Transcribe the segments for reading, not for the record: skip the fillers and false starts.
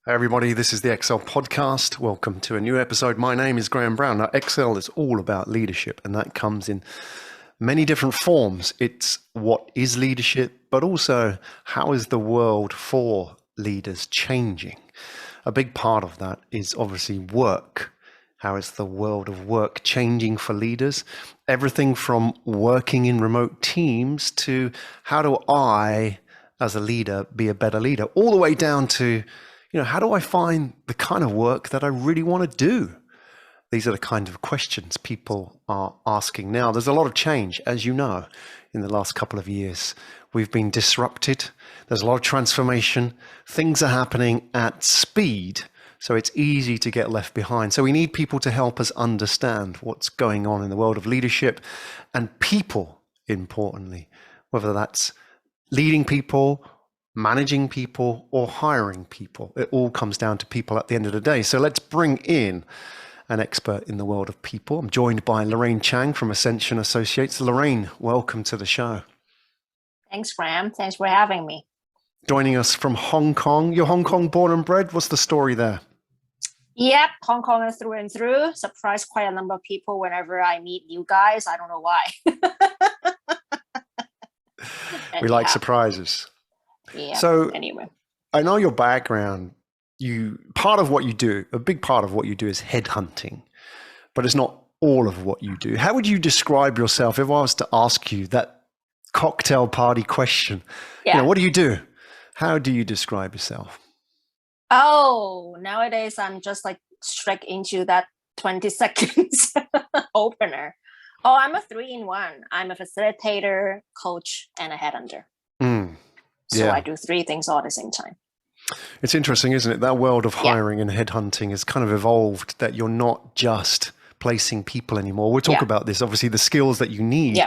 Hey everybody, this is the Excel podcast. Welcome to a new episode. My name is Graham Brown. Now, Excel is all about leadership, and that comes in many different forms. It's what is leadership, but also how is the world for leaders changing? A big part of that is obviously work. How is the world of work changing for leaders? Everything from working in remote teams to how do I, as a leader, be a better leader, all the way down to how do I find the kind of work that I really want to do? These are the kind of questions people are asking now. There's a lot of change, as you know, in the last couple of years. We've been disrupted. There's a lot of transformation. Things are happening at speed, so it's easy to get left behind. So we need people to help us understand what's going on in the world of leadership and people, importantly, whether that's leading people, managing people, or hiring people. It all comes down to people at the end of the day. So let's bring in an expert in the world of people. I'm joined by Larraine Chang from Ascension Associates. Larraine, welcome to the show. Thanks, Graham. Thanks for having me. Joining us from Hong Kong. You're Hong Kong born and bred. What's the story there? Yep, Hong Kong through and through. Surprise quite a number of people whenever I meet new guys. I don't know why. We like surprises. Yeah. So anyway, I know your background. Part of what you do, a big part of what you do is headhunting, but it's not all of what you do. How would you describe yourself if I was to ask you that cocktail party question? Yeah. What do you do? How do you describe yourself? Oh, nowadays I'm just like straight into that 20 seconds opener. Oh, I'm a 3-in-1. I'm a facilitator, coach, and a headhunter. So I do 3 things all at the same time. It's interesting, isn't it? That world of hiring and headhunting has kind of evolved, that you're not just placing people anymore. We'll talk about this. Obviously, the skills that you need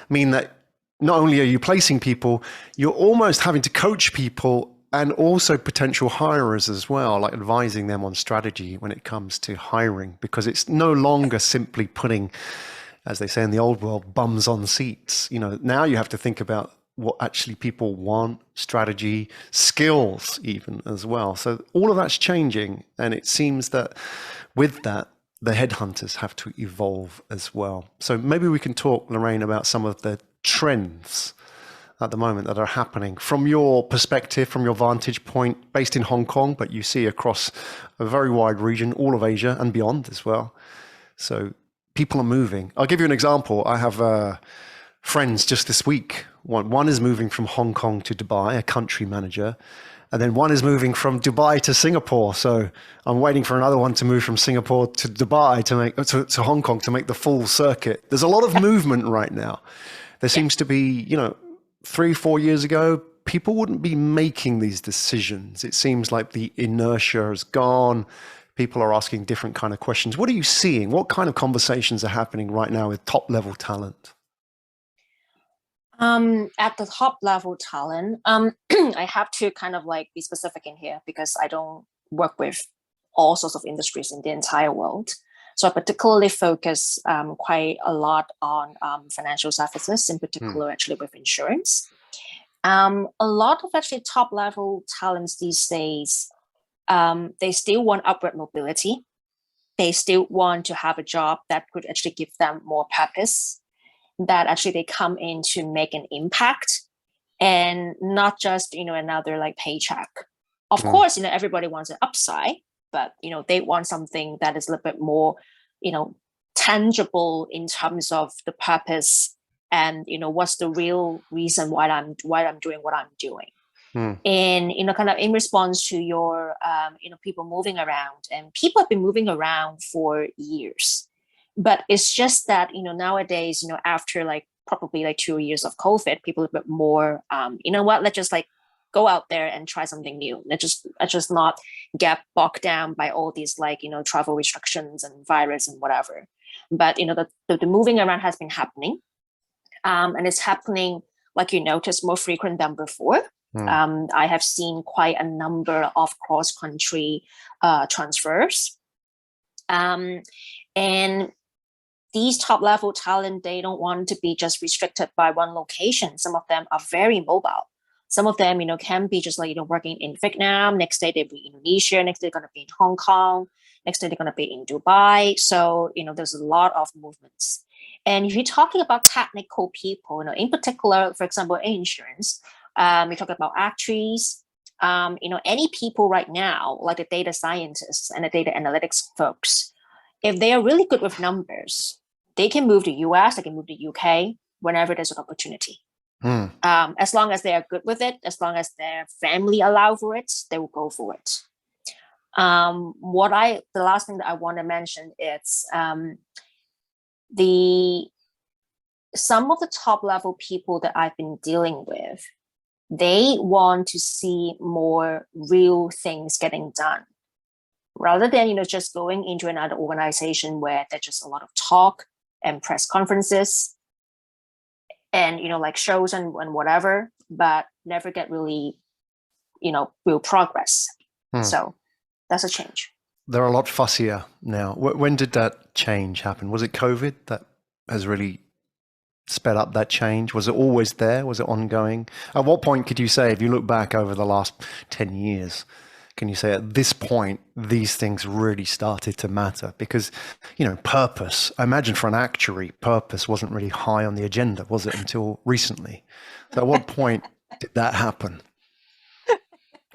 mean that not only are you placing people, you're almost having to coach people and also potential hirers as well, like advising them on strategy when it comes to hiring, because it's no longer simply putting, as they say in the old world, bums on seats. Now you have to think about what actually people want, strategy, skills even as well. So all of that's changing. And it seems that with that, the headhunters have to evolve as well. So maybe we can talk, Larraine, about some of the trends at the moment that are happening from your perspective, from your vantage point, based in Hong Kong, but you see across a very wide region, all of Asia and beyond as well. So people are moving. I'll give you an example. I have friends just this week. One is moving from Hong Kong to Dubai, a country manager, and then one is moving from Dubai to Singapore. So I'm waiting for another one to move from Singapore to Dubai to Hong Kong to make the full circuit. There's a lot of movement right now. There seems to be, 3-4 years ago, people wouldn't be making these decisions. It seems like the inertia has gone. People are asking different kind of questions. What are you seeing? What kind of conversations are happening right now with top level talent? At the top level talent, I have to kind of like be specific in here because I don't work with all sorts of industries in the entire world. So I particularly focus quite a lot on financial services, in particular, actually with insurance. A lot of actually top level talents these days, they still want upward mobility. They still want to have a job that could actually give them more purpose, that actually they come in to make an impact and not just, another like paycheck. Of course, everybody wants an upside, but, they want something that is a little bit more, tangible in terms of the purpose and, what's the real reason why I'm doing what I'm doing. And, kind of in response to your, people moving around, and people have been moving around for years. But it's just that, nowadays, after like probably like 2 years of COVID, people are a bit more, let's just like go out there and try something new. Let's just not get bogged down by all these like, travel restrictions and virus and whatever. But, the moving around has been happening. And it's happening, like you noticed, more frequent than before. I have seen quite a number of cross-country transfers. And these top-level talent, they don't want to be just restricted by one location. Some of them are very mobile. Some of them, can be just like, working in Vietnam. Next day they'll be in Indonesia. Next day they're going to be in Hong Kong. Next day they're going to be in Dubai. So, there's a lot of movements. And if you're talking about technical people, in particular, for example, in insurance, we talk about actuaries, any people right now, like the data scientists and the data analytics folks, if they are really good with numbers, they can move to US, they can move to UK whenever there's an opportunity. As long as they are good with it, as long as their family allow for it, they will go for it. The last thing that I want to mention is some of the top level people that I've been dealing with, they want to see more real things getting done, rather than just going into another organization where there's just a lot of talk and press conferences and like shows and whatever, but never get really real progress. So that's a change. They're a lot fussier now. When did that change happen? Was it COVID that has really sped up that change? Was it always there? Was it ongoing? At what point could you say, if you look back over the last 10 years, can you say at this point, these things really started to matter? Because, purpose, I imagine for an actuary, purpose wasn't really high on the agenda, was it, until recently? So at what point did that happen?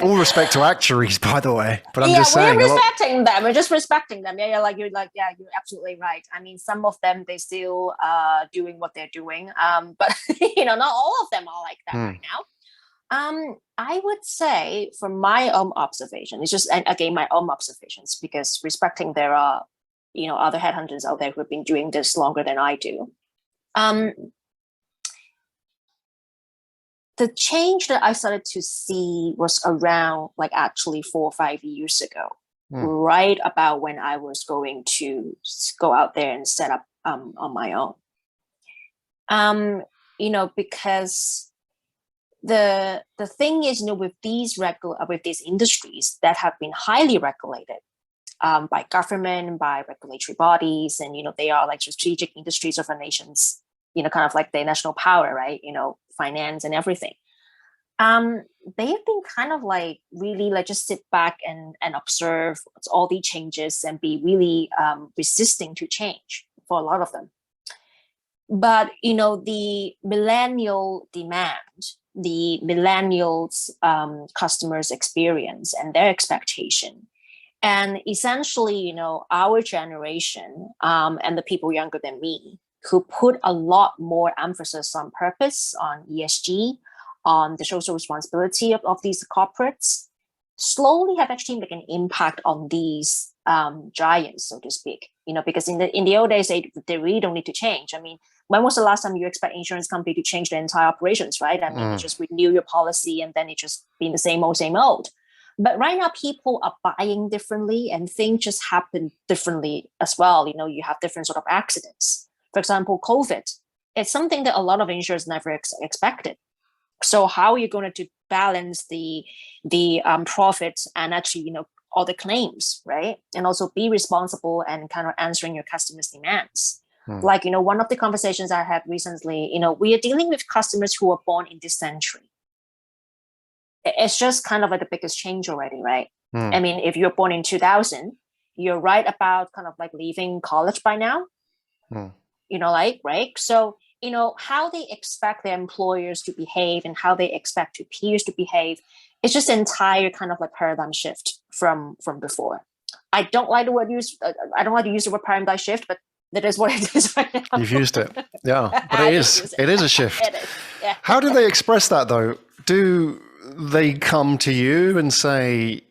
All respect to actuaries, by the way, but I'm just saying. We're respecting them. We're just respecting them. You're absolutely right. I mean, some of them, they still doing what they're doing. But, not all of them are like that right now. I would say from my own observation, it's just, and again, my own observations, because respecting there are, other headhunters out there who have been doing this longer than I do. The change that I started to see was around actually 4 or 5 years ago, right about when I was going to go out there and set up on my own. Because the thing is, with these industries that have been highly regulated by government, by regulatory bodies, and they are like strategic industries of our nations, kind of like the national power, right? Finance and everything. They've been kind of like really just sit back and observe all the changes and be really resisting to change for a lot of them. But the millennial demand, the millennials customers experience and their expectation, and essentially our generation and the people younger than me, who put a lot more emphasis on purpose, on ESG, on the social responsibility of these corporates, slowly have actually made an impact on these giants, so to speak. Because in the old days, they really don't need to change. I mean, when was the last time you expect insurance company to change their entire operations, right? I mean, you just renew your policy and then it just be the same old. But right now, people are buying differently and things just happen differently as well. You have different sort of accidents. For example, COVID, it's something that a lot of insurers never expected. So how are you going to balance the profits and actually, all the claims, right? And also be responsible and kind of answering your customers' demands. Like, one of the conversations I had recently, we are dealing with customers who were born in this century. It's just kind of like the biggest change already, right? I mean, if you're born in 2000, you're right about kind of like leaving college by now. Right? So, how they expect their employers to behave and how they expect their peers to behave, it's just an entire kind of like paradigm shift from before. I don't like to use the word paradigm shift, but that is what it is right now. You've used it. Yeah, but it is a shift. It is, yeah. How do they express that though? Do they come to you and say,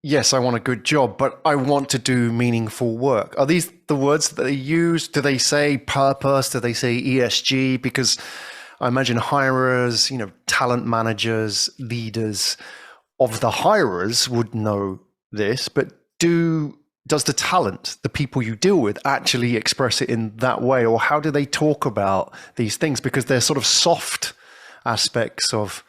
yes, I want a good job, but I want to do meaningful work? Are these the words that they use? Do they say purpose? Do they say ESG? Because I imagine hirers, talent managers, leaders of the hirers would know this, but does the talent, the people you deal with, actually express it in that way? Or how do they talk about these things? Because they're sort of soft aspects of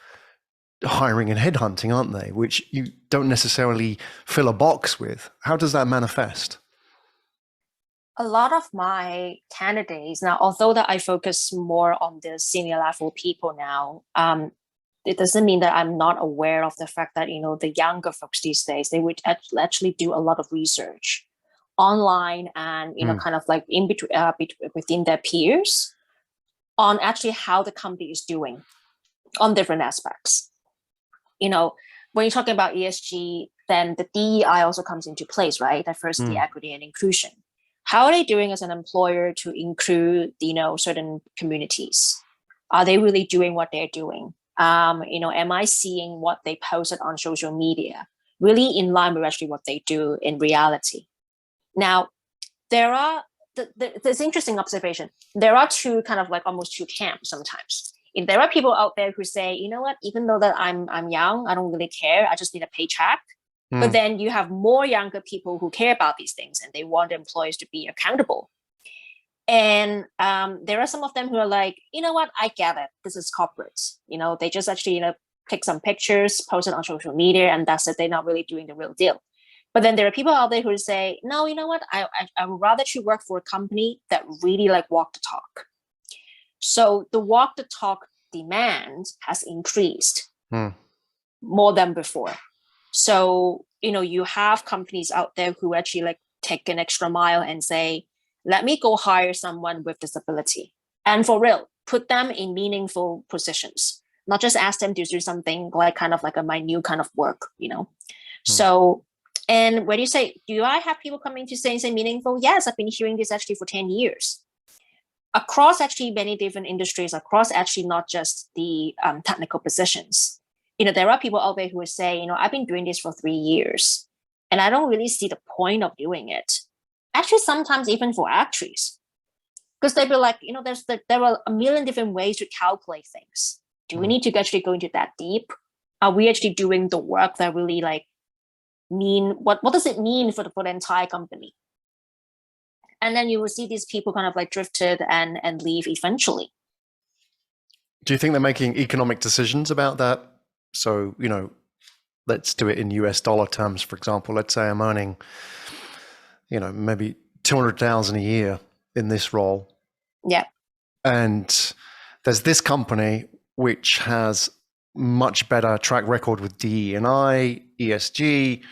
hiring and headhunting, aren't they? Which you don't necessarily fill a box with. How does that manifest? A lot of my candidates now, although that I focus more on the senior level people now, it doesn't mean that I'm not aware of the fact that, the younger folks these days, they would actually do a lot of research online and, kind of like in between, within their peers on actually how the company is doing on different aspects. When you're talking about ESG, then the DEI also comes into place, right? Diversity, equity, and inclusion. How are they doing as an employer to include, certain communities? Are they really doing what they're doing? Am I seeing what they posted on social media really in line with actually what they do in reality? Now, there are this interesting observation. There are two kind of like almost two camps sometimes. If there are people out there who say, you know what, even though that I'm young, I don't really care. I just need a paycheck. But then you have more younger people who care about these things and they want employees to be accountable. And there are some of them who are like, you know what, I get it. This is corporate. They just actually, take some pictures, post it on social media, and that's it. They're not really doing the real deal. But then there are people out there who say, no, you know what, I would rather to work for a company that really like walk the talk. So the walk the talk demand has increased more than before. So, you have companies out there who actually like take an extra mile and say, let me go hire someone with disability. And for real, put them in meaningful positions, not just ask them to do something like kind of like a minute kind of work, So, and when you say, do I have people coming to say meaningful? Yes, I've been hearing this actually for 10 years. Across actually many different industries, across actually not just the technical positions. There are people out there who would say, I've been doing this for 3 years and I don't really see the point of doing it. Actually, sometimes even for actuaries, because they'd be like, there are a million different ways to calculate things. Do we need to actually go into that deep? Are we actually doing the work that really like mean, what does it mean for the entire company? And then you will see these people kind of like drifted and leave eventually. Do you think they're making economic decisions about that? So, let's do it in US dollar terms, for example. Let's say I'm earning, maybe 200,000 a year in this role. Yeah. And there's this company which has much better track record with DE&I, ESG,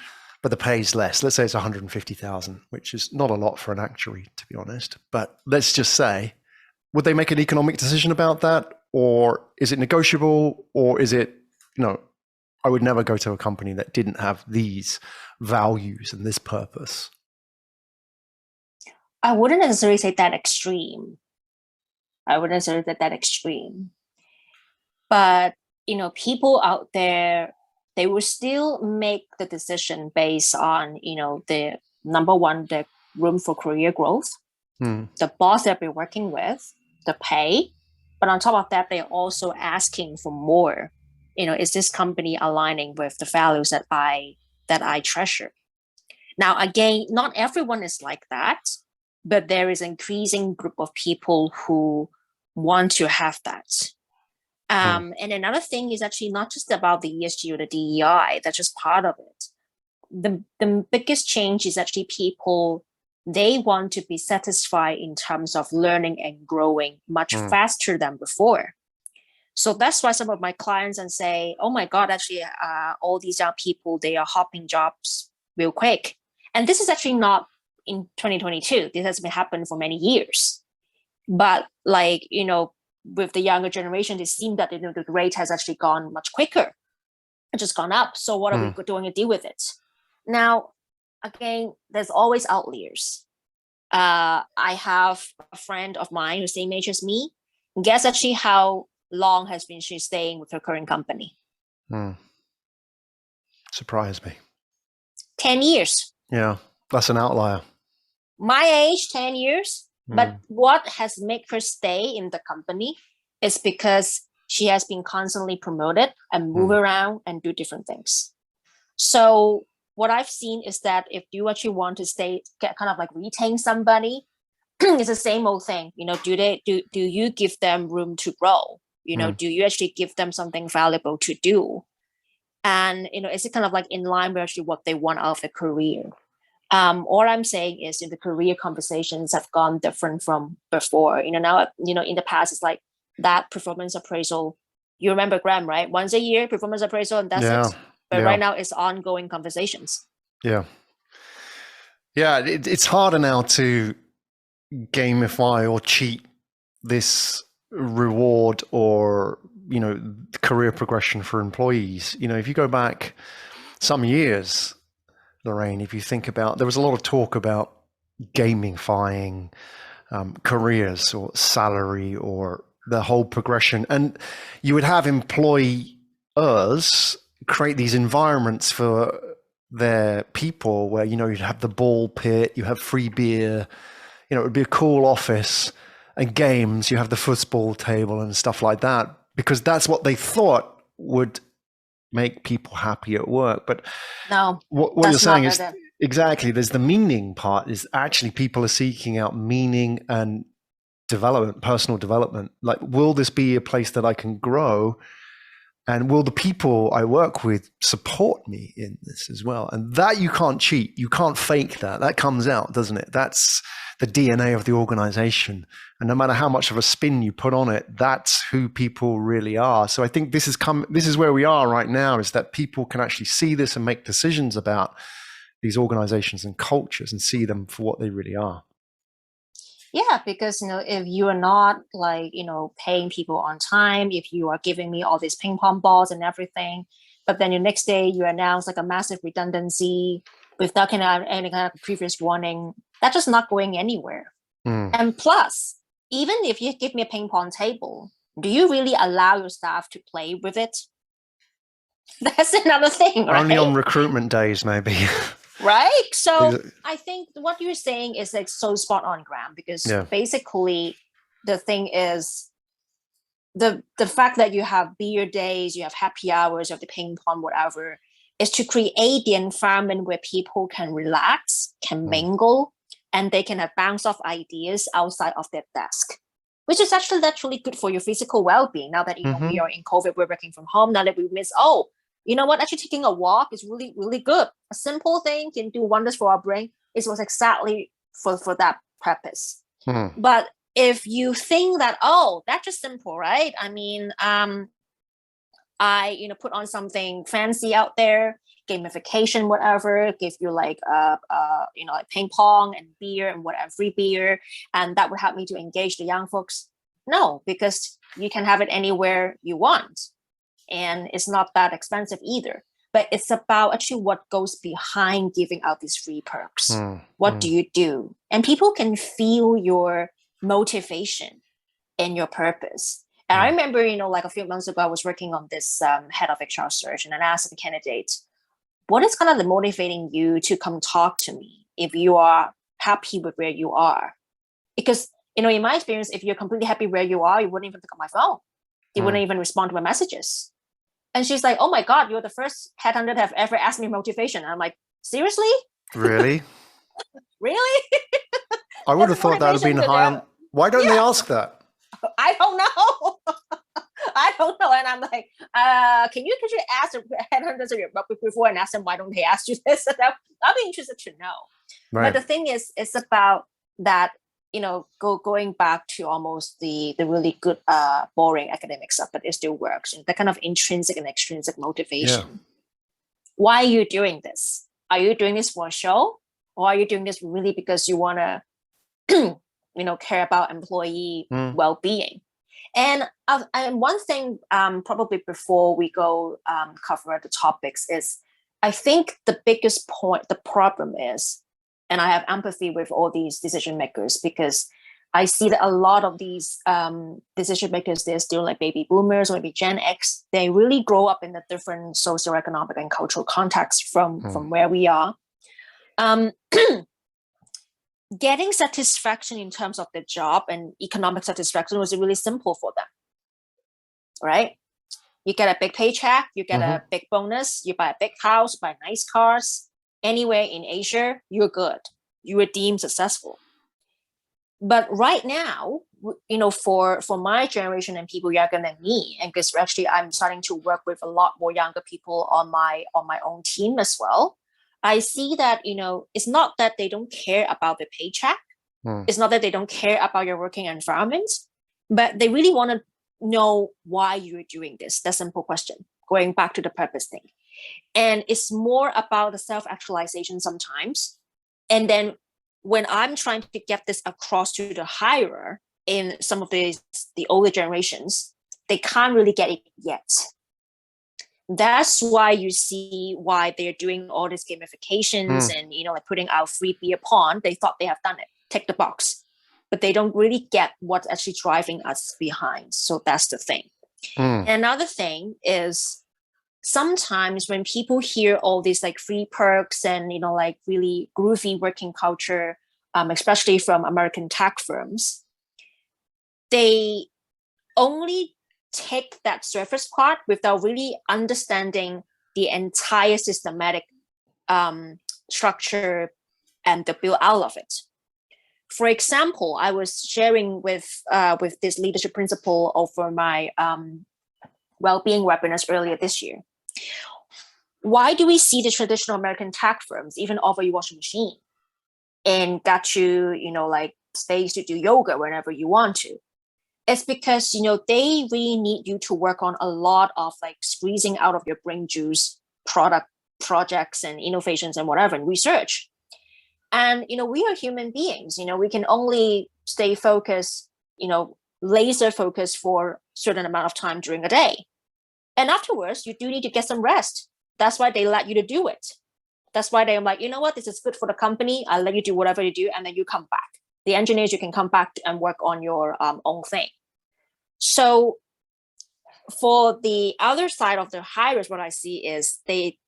but the pay's less. Let's say it's 150,000, which is not a lot for an actuary, to be honest. But let's just say, would they make an economic decision about that? Or is it negotiable? Or is it, I would never go to a company that didn't have these values and this purpose? I wouldn't necessarily say that extreme. But, people out there, they will still make the decision based on, the number one, the room for career growth, the boss they'll be working with, the pay. But on top of that, they're also asking for more. Is this company aligning with the values that I treasure? Now, again, not everyone is like that, but there is an increasing group of people who want to have that. And another thing is actually not just about the ESG or the DEI, that's just part of it. The biggest change is actually people, they want to be satisfied in terms of learning and growing much faster than before. So that's why some of my clients and say, oh my God, actually, all these young people, they are hopping jobs real quick. And this is actually not in 2022. This has been happening for many years. But like, with the younger generation, it seems that the rate has actually gone much quicker. It's just gone up. So what are we doing to deal with it? Now, again, there's always outliers. I have a friend of mine who's same age as me. Guess actually how long has been she staying with her current company? Surprised me. 10 years. Yeah, that's an outlier. My age, 10 years. But what has made her stay in the company is because she has been constantly promoted and move around and do different things. So what I've seen is that if you actually want to get kind of like retain somebody, it's the same old thing. Do you give them room to grow? Do you actually give them something valuable to do? And, is it kind of like in line with actually what they want out of their career? All I'm saying is the career conversations have gone different from before. Now, in the past, it's like that performance appraisal, You remember Graham, right? Once a year, performance appraisal, and that's it. But right now, it's ongoing conversations. Yeah. Yeah, it's harder now to gamify or cheat this reward or, career progression for employees. If you go back some years, Larraine, if you think about, there was a lot of talk about gamifying careers or salary or the whole progression. And you would have employers create these environments for their people where, you'd have the ball pit, you have free beer, it would be a cool office, and games, you have the football table and stuff like that, because that's what they thought would make people happy at work. But no, what you're saying is exactly, there's the meaning part, is actually people are seeking out meaning and development, personal development. Like, will this be a place that I can grow? And will the people I work with support me in this as well? And that you can't cheat. You can't fake that. That comes out, doesn't it? That's the DNA of the organization. And no matter how much of a spin you put on it, that's who people really are. So I think this is where we are right now, is that people can actually see this and make decisions about these organizations and cultures and see them for what they really are. Yeah, because if you are not paying people on time, if you are giving me all these ping pong balls and everything, but then the next day you announce like a massive redundancy without any kind of previous warning, that's just not going anywhere. And plus, even if you give me a ping pong table, do you really allow your staff to play with it? That's another thing, right? Only on recruitment days, maybe. Right. So I think what you're saying is like so spot on, Graham, because basically the thing is the fact that you have beer days, you have happy hours, you have the ping pong, whatever, is to create the environment where people can relax, can mingle, and they can have bounce off ideas outside of their desk, which is actually good for your physical well-being. Now that we are in COVID, we're working from home. Now that we miss, you know what? Actually, taking a walk is really, really good. A simple thing can do wonders for our brain. It was exactly for that purpose. But if you think that, that's just simple, right? I mean, I put on something fancy out there, gamification, whatever, give you like ping pong and beer and whatever, free beer, and that would help me to engage the young folks. No, because you can have it anywhere you want. And it's not that expensive either. But it's about actually what goes behind giving out these free perks. What do you do? And people can feel your motivation and your purpose. And I remember, like a few months ago, I was working on this head of HR search, and I asked the candidate, what is kind of motivating you to come talk to me if you are happy with where you are? Because, in my experience, if you're completely happy where you are, you wouldn't even pick up my phone. You wouldn't even respond to my messages. And she's like, oh my God, you're the first headhunter to have ever asked me motivation. And I'm like, seriously? Really? Really? I would have thought that would have been high on. Why don't they ask that? I don't know. I don't know. And I'm like, could you ask the headhunters before and ask them, why don't they ask you this? I'll be interested to know. Right. But the thing is, it's about that, going back to almost the really good, boring academic stuff, but it still works. And that kind of intrinsic and extrinsic motivation. Yeah. Why are you doing this? Are you doing this for a show? Or are you doing this really because you want to, care about employee well-being? And one thing, probably before we go cover the topics, is I think the biggest point, the problem is, and I have empathy with all these decision makers, because I see that a lot of these decision makers, they're still like baby boomers or maybe Gen X. They really grow up in a different socioeconomic and cultural context from where we are. Getting satisfaction in terms of the job and economic satisfaction was really simple for them, right? You get a big paycheck, you get a big bonus, you buy a big house, buy nice cars. Anywhere in Asia, you're good. You are deemed successful. But right now, for my generation and people younger than me, and because actually I'm starting to work with a lot more younger people on my own team as well, I see that, it's not that they don't care about the paycheck. It's not that they don't care about your working environment, but they really want to know why you're doing this. That simple question, going back to the purpose thing. And it's more about the self-actualization sometimes. And then when I'm trying to get this across to the hirer in some of the older generations, they can't really get it yet. That's why you see why they're doing all these gamifications and, like putting out free beer pong. They thought they have done it, tick the box, but they don't really get what's actually driving us behind. So that's the thing. And another thing is sometimes when people hear all these like free perks and, like really groovy working culture, especially from American tech firms, they only take that surface part without really understanding the entire systematic structure and the build out of it. For example, I was sharing with this leadership principle over my well-being webinars earlier this year. Why do we see the traditional American tech firms even offer you washing machine and got you, like space to do yoga whenever you want to? It's because, they really need you to work on a lot of like squeezing out of your brain juice projects and innovations and whatever, and research. And, we are human beings, we can only stay focused, laser focused for a certain amount of time during a day. And afterwards, you do need to get some rest. That's why they let you to do it. That's why they're like, this is good for the company. I'll let you do whatever you do. And then you come back. The engineers, you can come back and work on your own thing. So for the other side of the hires, what I see is they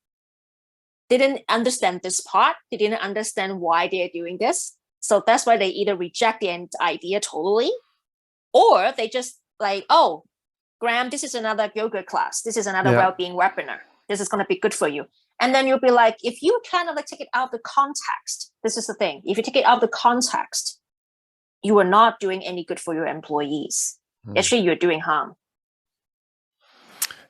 didn't understand this part. They didn't understand why they're doing this. So that's why they either reject the idea totally, or they just like, oh, Graham, this is another yoga class. This is another well-being webinar. This is going to be good for you. And then you'll be like, if you kind of like take it out of the context, this is the thing. If you take it out of the context, you are not doing any good for your employees. Actually, you're doing harm.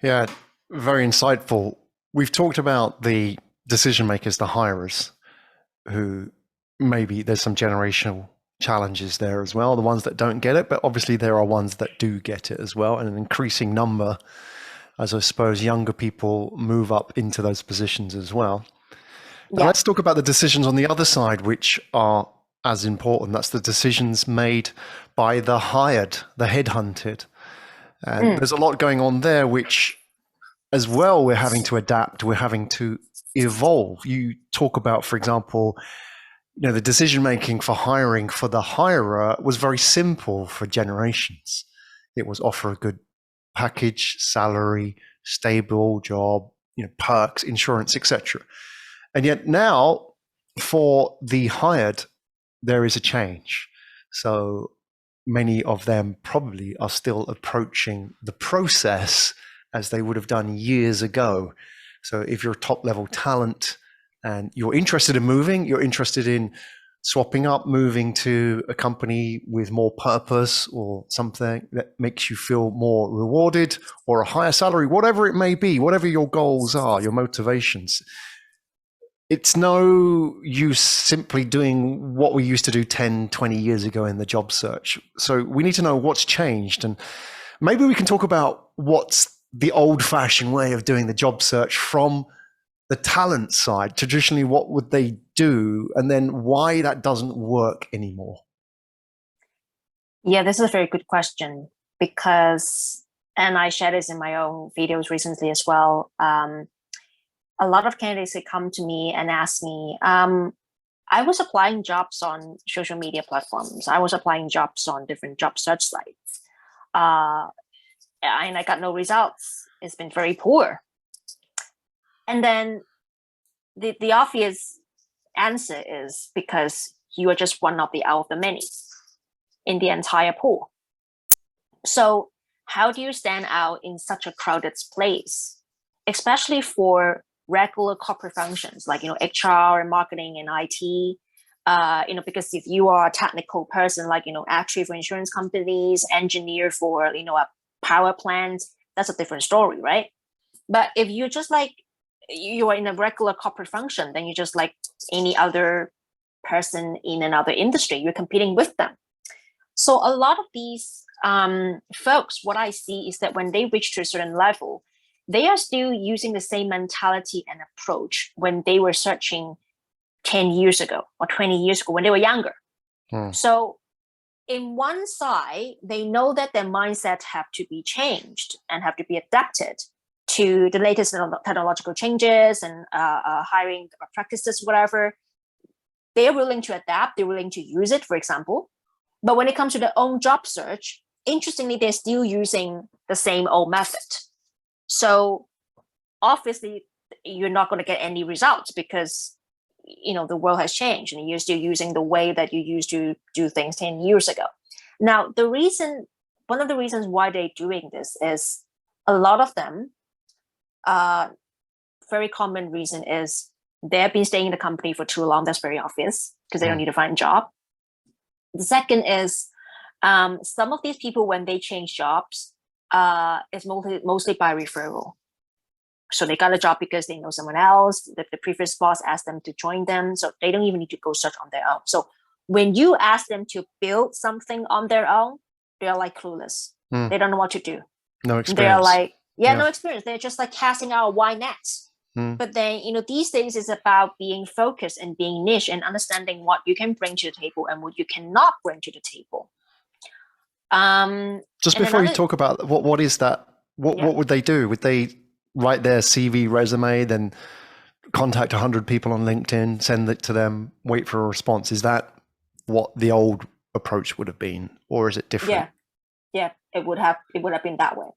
Yeah, very insightful. We've talked about the decision makers, the hirers, who maybe there's some generational challenges there as well, the ones that don't get it, but obviously there are ones that do get it as well, and an increasing number as I suppose younger people move up into those positions as well. But let's talk about the decisions on the other side, which are as important. That's the decisions made by the hired, the headhunted. And there's a lot going on there, which as well, we're having to adapt, we're having to evolve. You talk about, for example, the decision-making for hiring for the hirer was very simple for generations. It was offer a good package, salary, stable job, perks, insurance, etc. And yet now for the hired, there is a change. So many of them probably are still approaching the process as they would have done years ago. So if you're a top level talent and you're interested in moving, you're interested in swapping up, moving to a company with more purpose or something that makes you feel more rewarded or a higher salary, whatever it may be, whatever your goals are, your motivations. It's no use simply doing what we used to do 10, 20 years ago in the job search. So we need to know what's changed. And maybe we can talk about what's the old-fashioned way of doing the job search from the talent side. Traditionally, what would they do? And then why that doesn't work anymore? Yeah, this is a very good question because, and I shared this in my own videos recently as well. A lot of candidates, they come to me and ask me, I was applying jobs on social media platforms. I was applying jobs on different job search sites. And I got no results. It's been very poor. And then the obvious answer is because you are just one of the out of the many in the entire pool. So how do you stand out in such a crowded place, especially for regular corporate functions like HR and marketing and IT? Because if you are a technical person, like actuary for insurance companies, engineer for a power plant, that's a different story, right? But if you're just like you are in a regular corporate function, then you're just like any other person in another industry. You're competing with them. So a lot of these folks, what I see is that when they reach to a certain level, they are still using the same mentality and approach when they were searching 10 years ago or 20 years ago when they were younger. So in one side, they know that their mindset have to be changed and have to be adapted to the latest technological changes and hiring practices, whatever. They're willing to adapt. They're willing to use it, for example. But when it comes to their own job search, interestingly, they're still using the same old method. So obviously, you're not going to get any results because the world has changed and you're still using the way that you used to do things 10 years ago. Now, one of the reasons why they're doing this is a lot of them, very common reason is they've been staying in the company for too long. That's very obvious because they don't need to find a job. The second is some of these people, when they change jobs, it's mostly by referral. So they got a job because they know someone else. The previous boss asked them to join them. So they don't even need to go search on their own. So when you ask them to build something on their own, they're like clueless. They don't know what to do. No experience. They're like, no experience. They're just like casting out a wide net. But then, these days it's about being focused and being niche and understanding what you can bring to the table and what you cannot bring to the table. Just before you talk about what is that, what would they do? Would they write their CV resume, then contact 100 people on LinkedIn, send it to them, wait for a response? Is that what the old approach would have been, or is it different? Yeah, it would have been that way.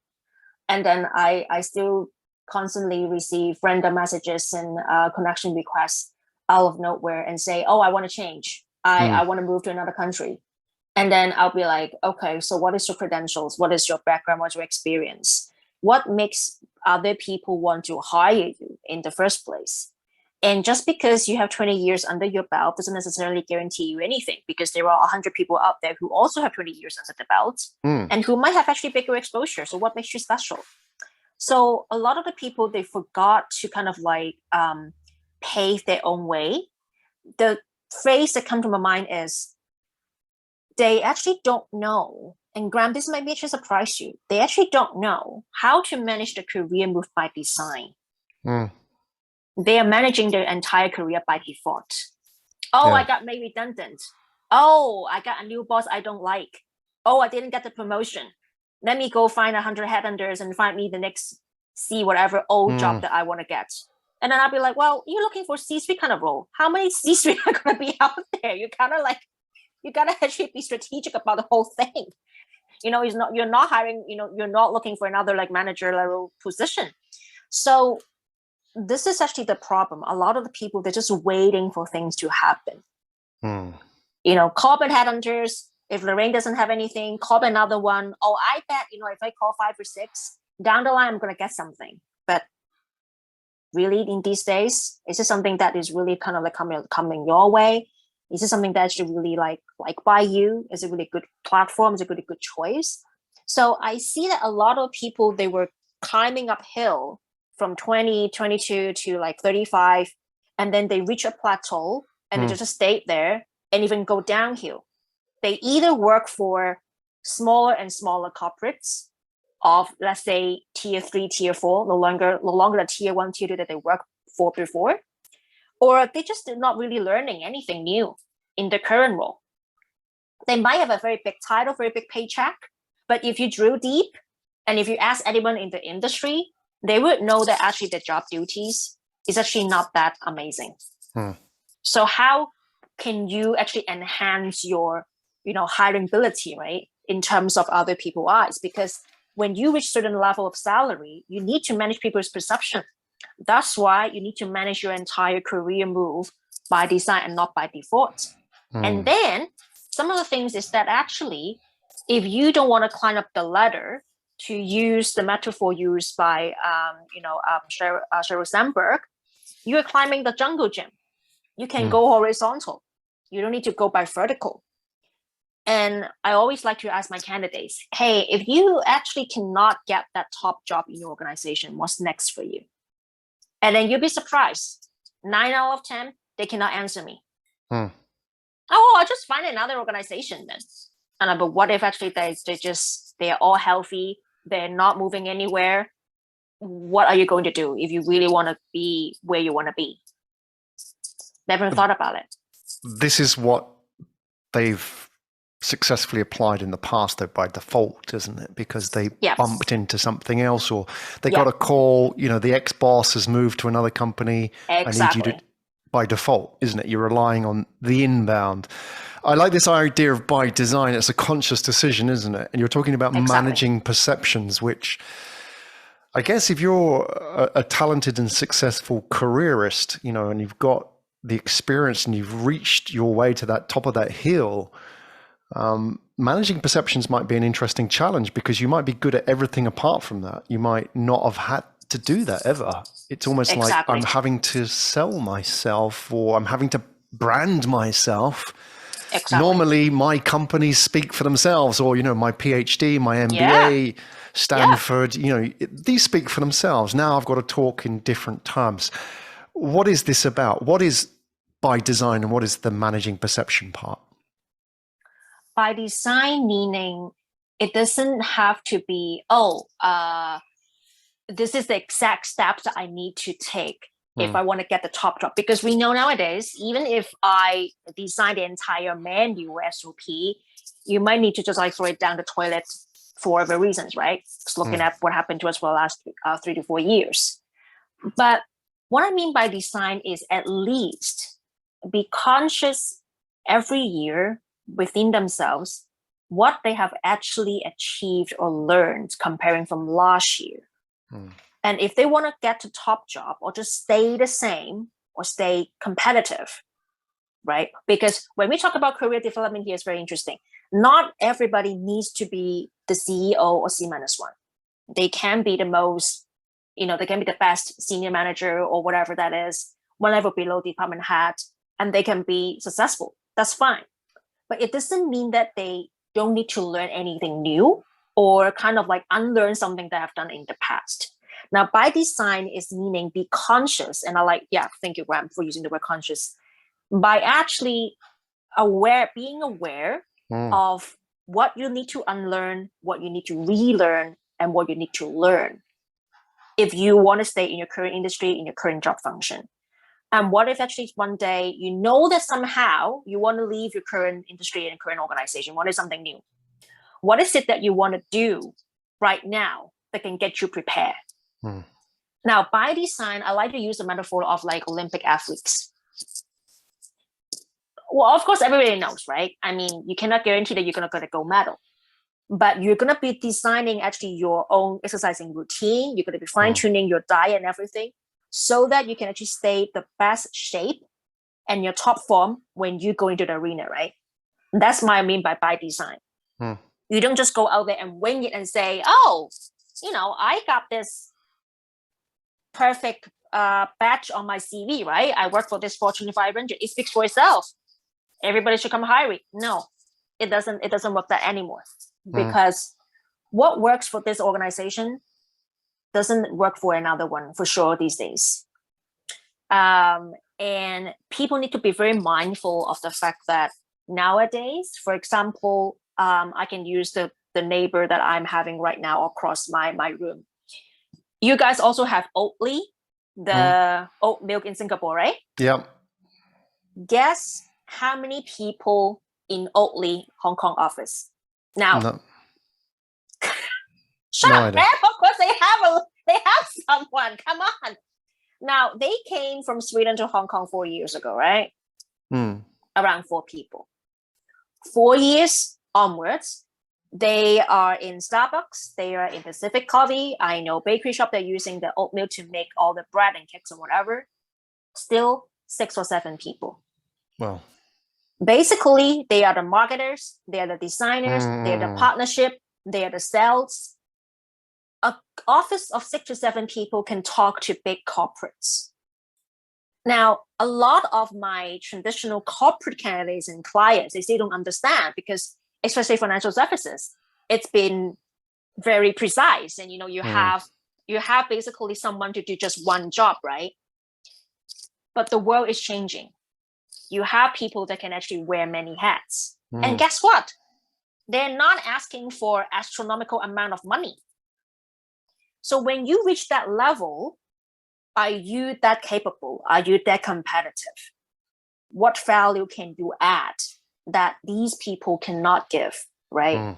And then I still constantly receive random messages and connection requests out of nowhere and say, oh, I want to change. I want to move to another country. And then I'll be like, okay, so what is your credentials? What is your background? What's your experience? What makes other people want to hire you in the first place? And just because you have 20 years under your belt doesn't necessarily guarantee you anything, because there are 100 people out there who also have 20 years under the belt and who might have actually bigger exposure. So what makes you special? So a lot of the people, they forgot to kind of like pave their own way. The phrase that comes to my mind is they actually don't know. And Graham, this might actually surprise you. They actually don't know how to manage the career move by design. They are managing their entire career by default. Oh, I got made redundant. Oh, I got a new boss I don't like. Oh, I didn't get the promotion. Let me go find 100 headhunters and find me the next whatever old job that I want to get. And then I'll be like, well, you're looking for C-suite kind of role. How many C-suite are going to be out there? You got to actually be strategic about the whole thing. You're not hiring, you're not looking for another like manager level position. So this is actually the problem. A lot of the people, they're just waiting for things to happen. Call up headhunters. If Larraine doesn't have anything, call another one. Oh, I bet, if I call 5 or 6, down the line, I'm going to get something. But really, in these days, is this something that is really kind of like coming your way? Is this something that's really like by you? Is it really a good platform? Is it a really good choice? So I see that a lot of people, they were climbing uphill from 20, 22 to like 35, and then they reach a plateau and they just stayed there and even go downhill. They either work for smaller and smaller corporates of, let's say, tier 3, tier 4, no longer the tier 1, tier 2 that they worked for before, or they just did not really learning anything new in the current role. They might have a very big title, very big paycheck, but if you drill deep and if you ask anyone in the industry, they would know that actually the job duties is actually not that amazing. So how can you actually enhance your hiring ability, right, in terms of other people's eyes? Because when you reach certain level of salary, you need to manage people's perception. That's why you need to manage your entire career move by design and not by default. And then some of the things is that actually, if you don't want to climb up the ladder, to use the metaphor used by Sheryl Sandberg, you are climbing the jungle gym. You can go horizontal. You don't need to go by vertical. And I always like to ask my candidates, hey, if you actually cannot get that top job in your organization, what's next for you? And then you'll be surprised. 9 out of 10, they cannot answer me. Oh, I'll just find another organization then. But what if actually they're all healthy, they're not moving anywhere? What are you going to do if you really want to be where you want to be? Never thought about it. This is what they've successfully applied in the past, though, by default, isn't it? Because they bumped into something else, or they got a call, the ex-boss has moved to another company. Exactly. I need you to, by default, isn't it? You're relying on the inbound. I like this idea of by design. It's a conscious decision, isn't it? And you're talking about managing perceptions, which I guess if you're a talented and successful careerist, and you've got the experience and you've reached your way to that top of that hill, managing perceptions might be an interesting challenge, because you might be good at everything apart from that. You might not have had to do that ever. It's almost like I'm having to sell myself, or I'm having to brand myself. Exactly. Normally my companies speak for themselves, or, my PhD, my MBA, Stanford, these speak for themselves. Now I've got to talk in different terms. What is this about? What is by design, and what is the managing perception part? By design meaning it doesn't have to be, this is the exact steps that I need to take if I want to get the top job. Because we know nowadays, even if I design the entire menu SOP, you might need to just throw it down the toilet for other reasons, right? Just looking at what happened to us for the last 3 to 4 years. But what I mean by design is at least be conscious every year within themselves what they have actually achieved or learned comparing from last year. And if they want to get to top job, or just stay the same or stay competitive, right? Because when we talk about career development here, it's very interesting. Not everybody needs to be the CEO or C-1. They can be the most, they can be the best senior manager or whatever that is, one level below department head, and they can be successful. That's fine. But it doesn't mean that they don't need to learn anything new, or kind of unlearn something that I've done in the past. Now, by design is meaning be conscious. And thank you, Graham, for using the word conscious. By actually being aware of what you need to unlearn, what you need to relearn, and what you need to learn if you want to stay in your current industry, in your current job function. And what if actually one day that somehow you want to leave your current industry and current organization? What is something new? What is it that you want to do right now that can get you prepared? Now, by design, I like to use the metaphor of Olympic athletes. Well, of course, everybody knows, right? I mean, you cannot guarantee that you're going to get a gold medal, but you're going to be designing actually your own exercising routine. You're going to be fine-tuning your diet and everything, so that you can actually stay the best shape and your top form when you go into the arena, right? That's what I mean by design. You don't just go out there and wing it and say, I got this perfect badge on my CV, right? I work for this Fortune 500. It speaks for itself. Everybody should come hire me. No, it doesn't work that anymore. Because what works for this organization doesn't work for another one, for sure, these days. And people need to be very mindful of the fact that nowadays, for example, I can use the neighbor that I'm having right now across my room. You guys also have Oatly, the oat milk in Singapore, right? Yep. Guess how many people in Oatly Hong Kong office? Now, shut up, man. Of course they have someone. Come on. Now, they came from Sweden to Hong Kong 4 years ago, right? Around 4 people. 4 years onwards, they are in Starbucks. They are in Pacific Coffee. I know bakery shop, they're using the oat milk to make all the bread and cakes and whatever. Still 6 or 7 people. Wow. Basically, they are the marketers. They are the designers. They are the partnership. They are the sales. An office of 6 to 7 people can talk to big corporates. Now, a lot of my traditional corporate candidates and clients, they still don't understand, because especially financial services, it's been very precise. And, you have basically someone to do just one job, right? But the world is changing. You have people that can actually wear many hats. And guess what? They're not asking for astronomical amount of money. So when you reach that level, are you that capable? Are you that competitive? What value can you add that these people cannot give, right?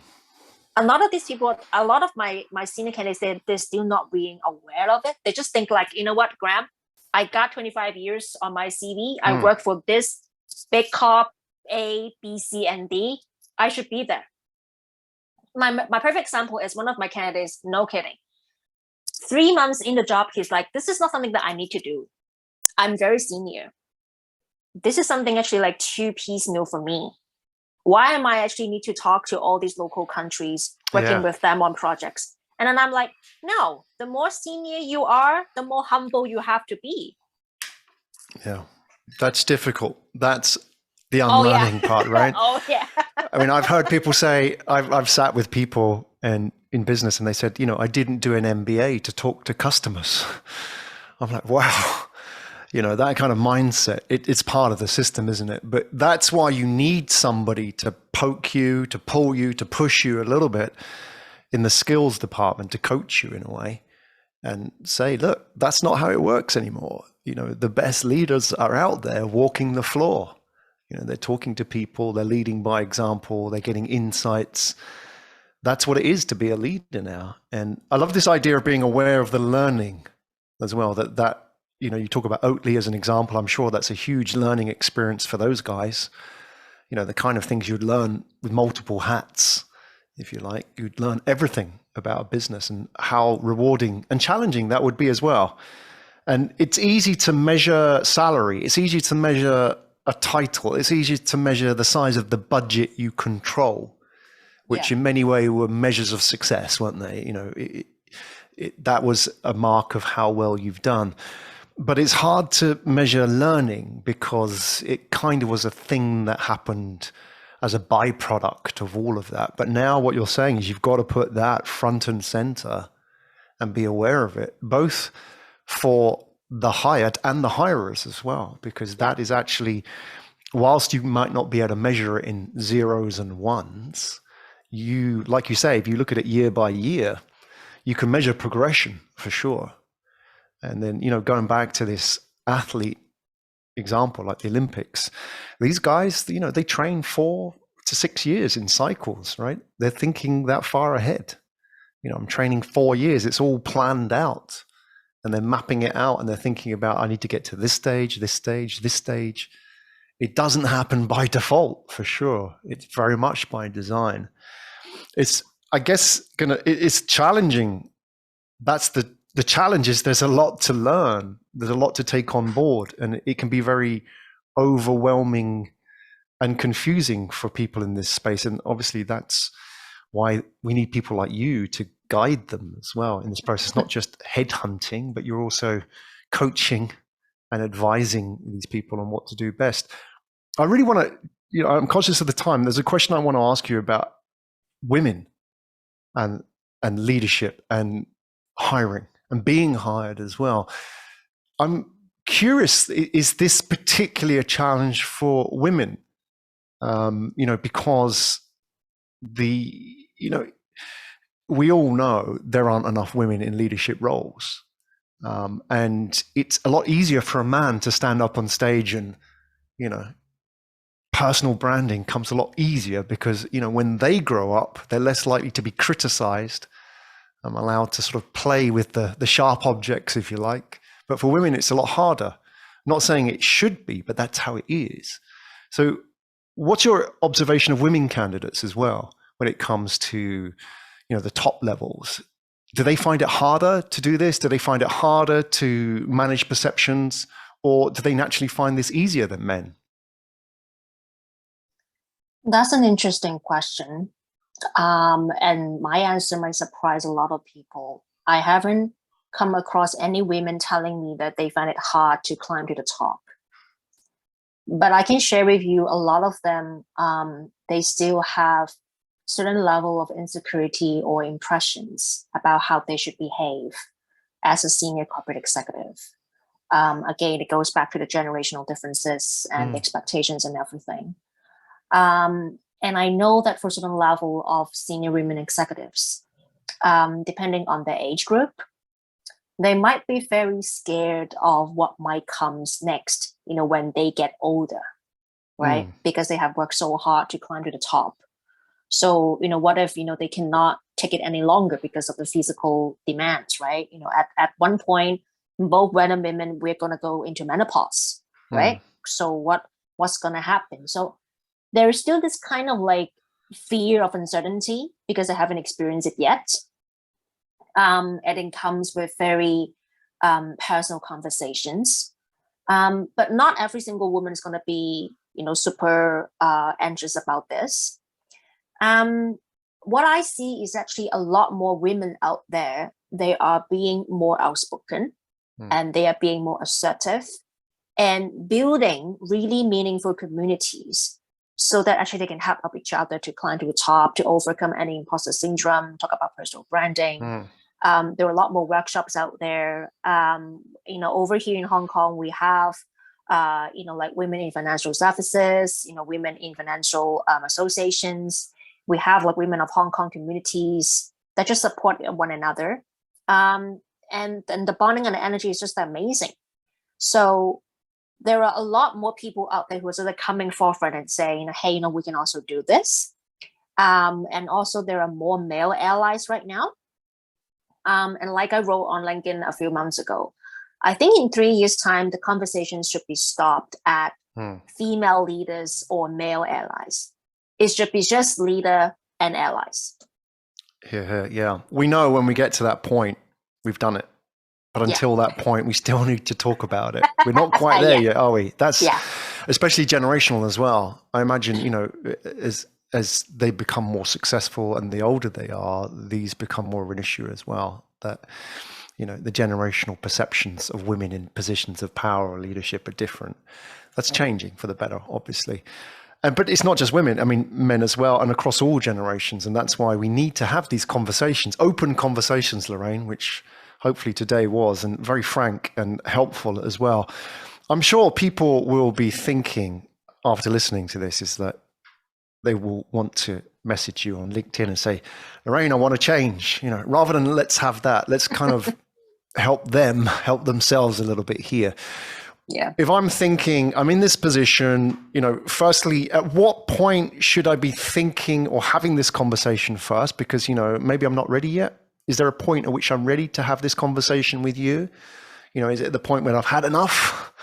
A lot of these people, a lot of my senior candidates, they're still not being aware of it. They just think like, you know what, Graham, I got 25 years on my CV. I work for this big corp, A, B, C, and D. I should be there. My perfect example is one of my candidates, no kidding. 3 months in the job, he's like, this is not something that I need to do. I'm very senior. This is something actually like too piecemeal for me. Why am I actually need to talk to all these local countries, working with them on projects? And then I'm like, no, the more senior you are, the more humble you have to be. Yeah, that's difficult. That's the unlearning part, right? Oh, yeah. I mean, I've heard people say, I've sat with people and in business and they said, you know, I didn't do an MBA to talk to customers. I'm like, wow. You know, that kind of mindset, it's part of the system, isn't it? But that's why you need somebody to poke you, to pull you, to push you a little bit in the skills department, to coach you in a way and say, look, that's not how it works anymore. You know, the best leaders are out there walking the floor. You know, they're talking to people, they're leading by example, they're getting insights. That's what it is to be a leader now. And I love this idea of being aware of the learning as well, that you know, you talk about Oatly as an example. I'm sure that's a huge learning experience for those guys. You know, the kind of things you'd learn with multiple hats, if you like. You'd learn everything about a business and how rewarding and challenging that would be as well. And it's easy to measure salary. It's easy to measure a title. It's easy to measure the size of the budget you control, which in many ways were measures of success, weren't they? You know, that was a mark of how well you've done. But it's hard to measure learning because it kind of was a thing that happened as a byproduct of all of that. But now what you're saying is you've got to put that front and center and be aware of it, both for the hired and the hirers as well, because that is actually, whilst you might not be able to measure it in zeros and ones, you, like you say, if you look at it year by year, you can measure progression for sure. And then, you know, going back to this athlete example, like the Olympics, these guys, you know, they train 4 to 6 years in cycles, right? They're thinking that far ahead. You know, I'm training 4 years. It's all planned out. And they're mapping it out and they're thinking about, I need to get to this stage, this stage, this stage. It doesn't happen by default, for sure. It's very much by design. It's, I guess, it's challenging. That's the challenge is there's a lot to learn. There's a lot to take on board, and it can be very overwhelming and confusing for people in this space. And obviously that's why we need people like you to guide them as well in this process, not just headhunting, but you're also coaching and advising these people on what to do best. I really want to, you know, I'm conscious of the time. There's a question I want to ask you about women and leadership and hiring and being hired as well. I'm curious, is this particularly a challenge for women? You know, because we all know there aren't enough women in leadership roles. And it's a lot easier for a man to stand up on stage and, you know, personal branding comes a lot easier because, you know, when they grow up, they're less likely to be criticized. I'm allowed to sort of play with the sharp objects, if you like. But for women, it's a lot harder. I'm not saying it should be, but that's how it is. So what's your observation of women candidates as well when it comes to, you know, the top levels? Do they find it harder to do this? Do they find it harder to manage perceptions? Or do they naturally find this easier than men? That's an interesting question. And my answer might surprise a lot of people. I haven't come across any women telling me that they find it hard to climb to the top. But I can share with you, a lot of them, they still have certain level of insecurity or impressions about how they should behave as a senior corporate executive. Again, it goes back to the generational differences and the expectations and everything. And I know that for a certain level of senior women executives, depending on their age group, they might be very scared of what might comes next, when they get older, right? Because they have worked so hard to climb to the top. So, what if, they cannot take it any longer because of the physical demands, right? At one point, both men and women, we're going to go into menopause, right? So what's going to happen? So there is still this kind of like fear of uncertainty because I haven't experienced it yet. And it comes with very personal conversations. But not every single woman is going to be, super anxious about this. What I see is actually a lot more women out there. They are being more outspoken and they are being more assertive and building really meaningful communities so that actually they can help up each other to climb to the top, to overcome any imposter syndrome, talk about personal branding. There are a lot more workshops out there. Over here in Hong Kong, we have, like women in financial services, women in financial associations. We have like women of Hong Kong communities that just support one another. And the bonding and the energy is just amazing. So there are a lot more people out there who are sort of coming forward and saying, hey, we can also do this. And also there are more male allies right now. And like I wrote on LinkedIn a few months ago, I think in 3 years' time, the conversation should be stopped at female leaders or male allies. It should be just leader and allies. Yeah. We know when we get to that point, we've done it. But until that point, we still need to talk about it. We're not quite there yet, are we? That's especially generational as well. I imagine, as they become more successful and the older they are, these become more of an issue as well. That, the generational perceptions of women in positions of power or leadership are different. That's changing for the better, obviously. But it's not just women, I mean, men as well, and across all generations. And that's why we need to have these conversations, open conversations, Larraine, which hopefully today was, and very frank and helpful as well. I'm sure people will be thinking after listening to this is that they will want to message you on LinkedIn and say, Larraine, I want to change, rather than let's have that, let's kind of help themselves a little bit here. Yeah. If I'm thinking, I'm in this position, firstly, at what point should I be thinking or having this conversation first? Because, maybe I'm not ready yet. Is there a point at which I'm ready to have this conversation with you? Is it the point when I've had enough?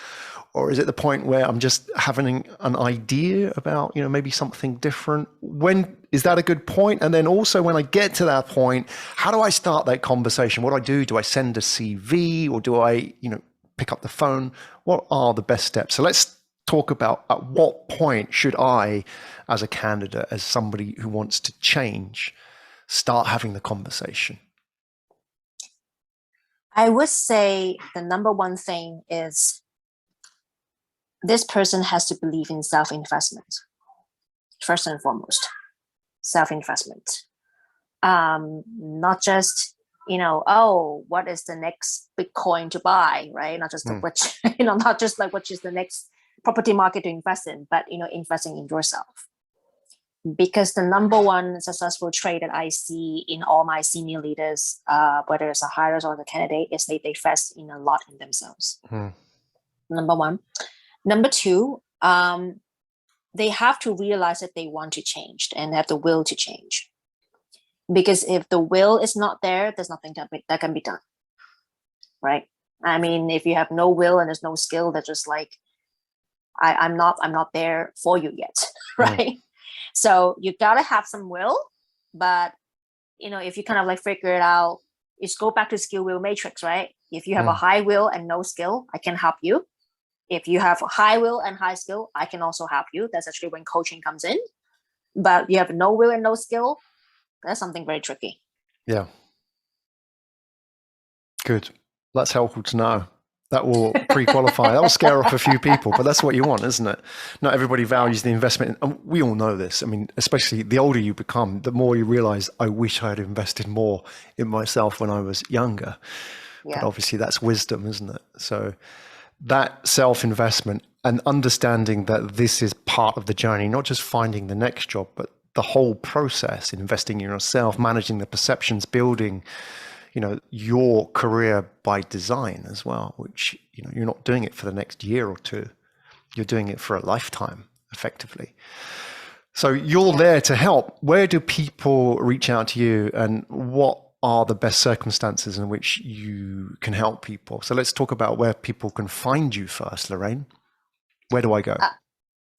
Or is it the point where I'm just having an idea about, maybe something different? When is that a good point? And then also when I get to that point, how do I start that conversation? What do I do? Do I send a CV or do I, pick up the phone? What are the best steps? So let's talk about at what point should I, as a candidate, as somebody who wants to change, start having the conversation? I would say the number one thing is this person has to believe in self-investment. First and foremost, self-investment. Not just, what is the next Bitcoin to buy, right? Not just which, not just like which is the next property market to invest in, but, investing in yourself. Because the number one successful trait that I see in all my senior leaders, whether it's a hires or the candidate, is they invest in a lot in themselves. Number one. Number two, they have to realize that they want to change and have the will to change. Because if the will is not there, there's nothing that can be done, right? I mean, if you have no will and there's no skill, they're just like, I'm not there for you yet, right? So you gotta have some will, but if you kind of like figure it out, just go back to skill will matrix, right? If you have a high will and no skill, I can help you. If you have high will and high skill, I can also help you. That's actually when coaching comes in. But you have no will and no skill, that's something very tricky. Yeah. Good. That's helpful to know. That will pre-qualify. That will scare off a few people, but that's what you want, isn't it? Not everybody values the investment. And we all know this. I mean, especially the older you become, the more you realize, I wish I had invested more in myself when I was younger. Yeah. But obviously that's wisdom, isn't it? So that self-investment, and understanding that this is part of the journey, not just finding the next job, but the whole process, investing in yourself, managing the perceptions, building, your career by design as well, which, you're not doing it for the next year or two. You're doing it for a lifetime, effectively. So you're there to help. Where do people reach out to you, and what are the best circumstances in which you can help people? So let's talk about where people can find you first, Larraine. Where do I go?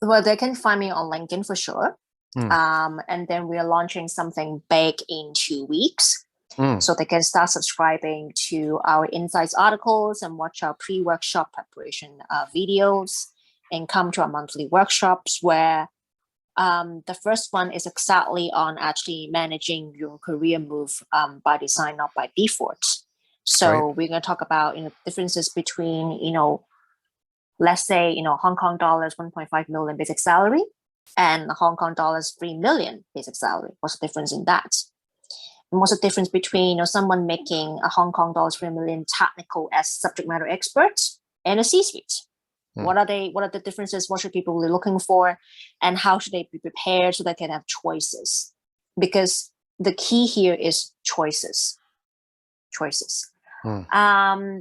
Well, they can find me on LinkedIn for sure. And then we are launching something big in 2 weeks. So they can start subscribing to our insights articles and watch our pre-workshop preparation videos, and come to our monthly workshops where the first one is exactly on actually managing your career move by design, not by default. So we're going to talk about differences between let's say Hong Kong dollars 1.5 million basic salary and Hong Kong dollars 3 million basic salary. What's the difference in that? And what's the difference between someone making a Hong Kong dollars 3 million technical as subject matter expert and a C-suite? What are the differences? What should people be looking for? And how should they be prepared so they can have choices? Because the key here is choices.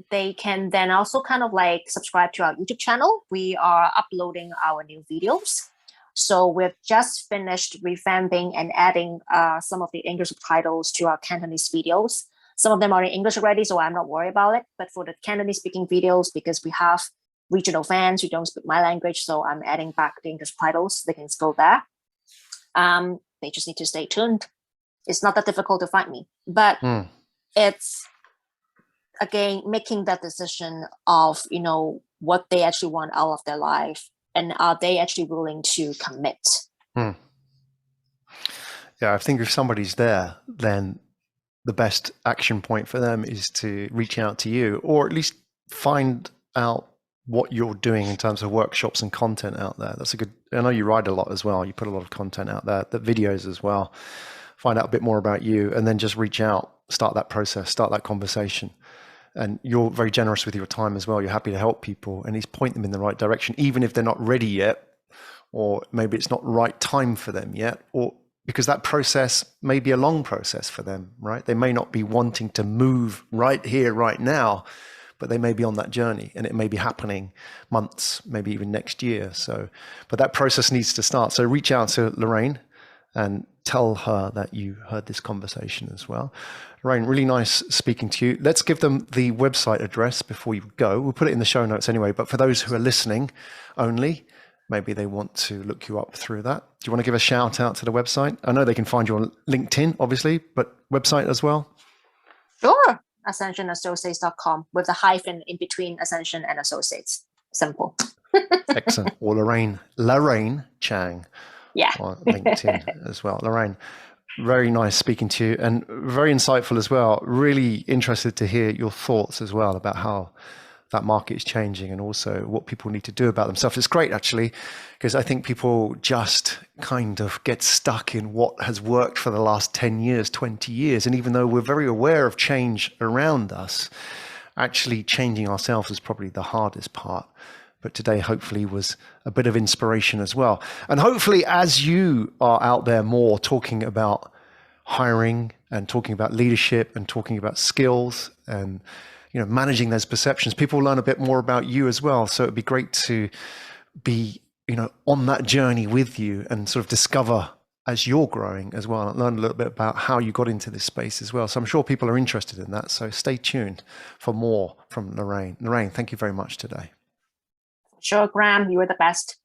They can then also kind of subscribe to our YouTube channel. We are uploading our new videos. So we've just finished revamping and adding some of the English subtitles to our Cantonese videos. Some of them are in English already, so I'm not worried about it. But for the Cantonese speaking videos, because we have regional fans who don't speak my language, so I'm adding back the English titles. They can go there. They just need to stay tuned. It's not that difficult to find me, but it's again making that decision of what they actually want out of their life, and are they actually willing to commit. Yeah, I think if somebody's there, then the best action point for them is to reach out to you, or at least find out what you're doing in terms of workshops and content out there. That's a good, I know you write a lot as well. You put a lot of content out there, the videos as well. Find out a bit more about you, and then just reach out, start that process, start that conversation. And you're very generous with your time as well. You're happy to help people and at least point them in the right direction, even if they're not ready yet, or maybe it's not right time for them yet, or because that process may be a long process for them, right? They may not be wanting to move right here, right now, but they may be on that journey, and it may be happening months, maybe even next year. So, but that process needs to start. So reach out to Larraine and tell her that you heard this conversation as well. Larraine, really nice speaking to you. Let's give them the website address before you go. We'll put it in the show notes anyway, but for those who are listening only, maybe they want to look you up through that. Do you want to give a shout out to the website? I know they can find you on LinkedIn, obviously, but website as well? Sure. AscensionAssociates.com with a hyphen in between Ascension and Associates. Simple. Excellent. Or Larraine Chang. Yeah. On LinkedIn as well. Larraine, very nice speaking to you, and very insightful as well. Really interested to hear your thoughts as well about how that market is changing, and also what people need to do about themselves. It's great actually, because I think people just kind of get stuck in what has worked for the last 10 years, 20 years. And even though we're very aware of change around us, actually changing ourselves is probably the hardest part. But today hopefully was a bit of inspiration as well. And hopefully as you are out there more talking about hiring and talking about leadership and talking about skills and managing those perceptions, people learn a bit more about you as well. So it'd be great to be, on that journey with you and sort of discover as you're growing as well, and learn a little bit about how you got into this space as well. So I'm sure people are interested in that. So stay tuned for more from Larraine. Larraine, thank you very much today. Sure, Graham, you were the best.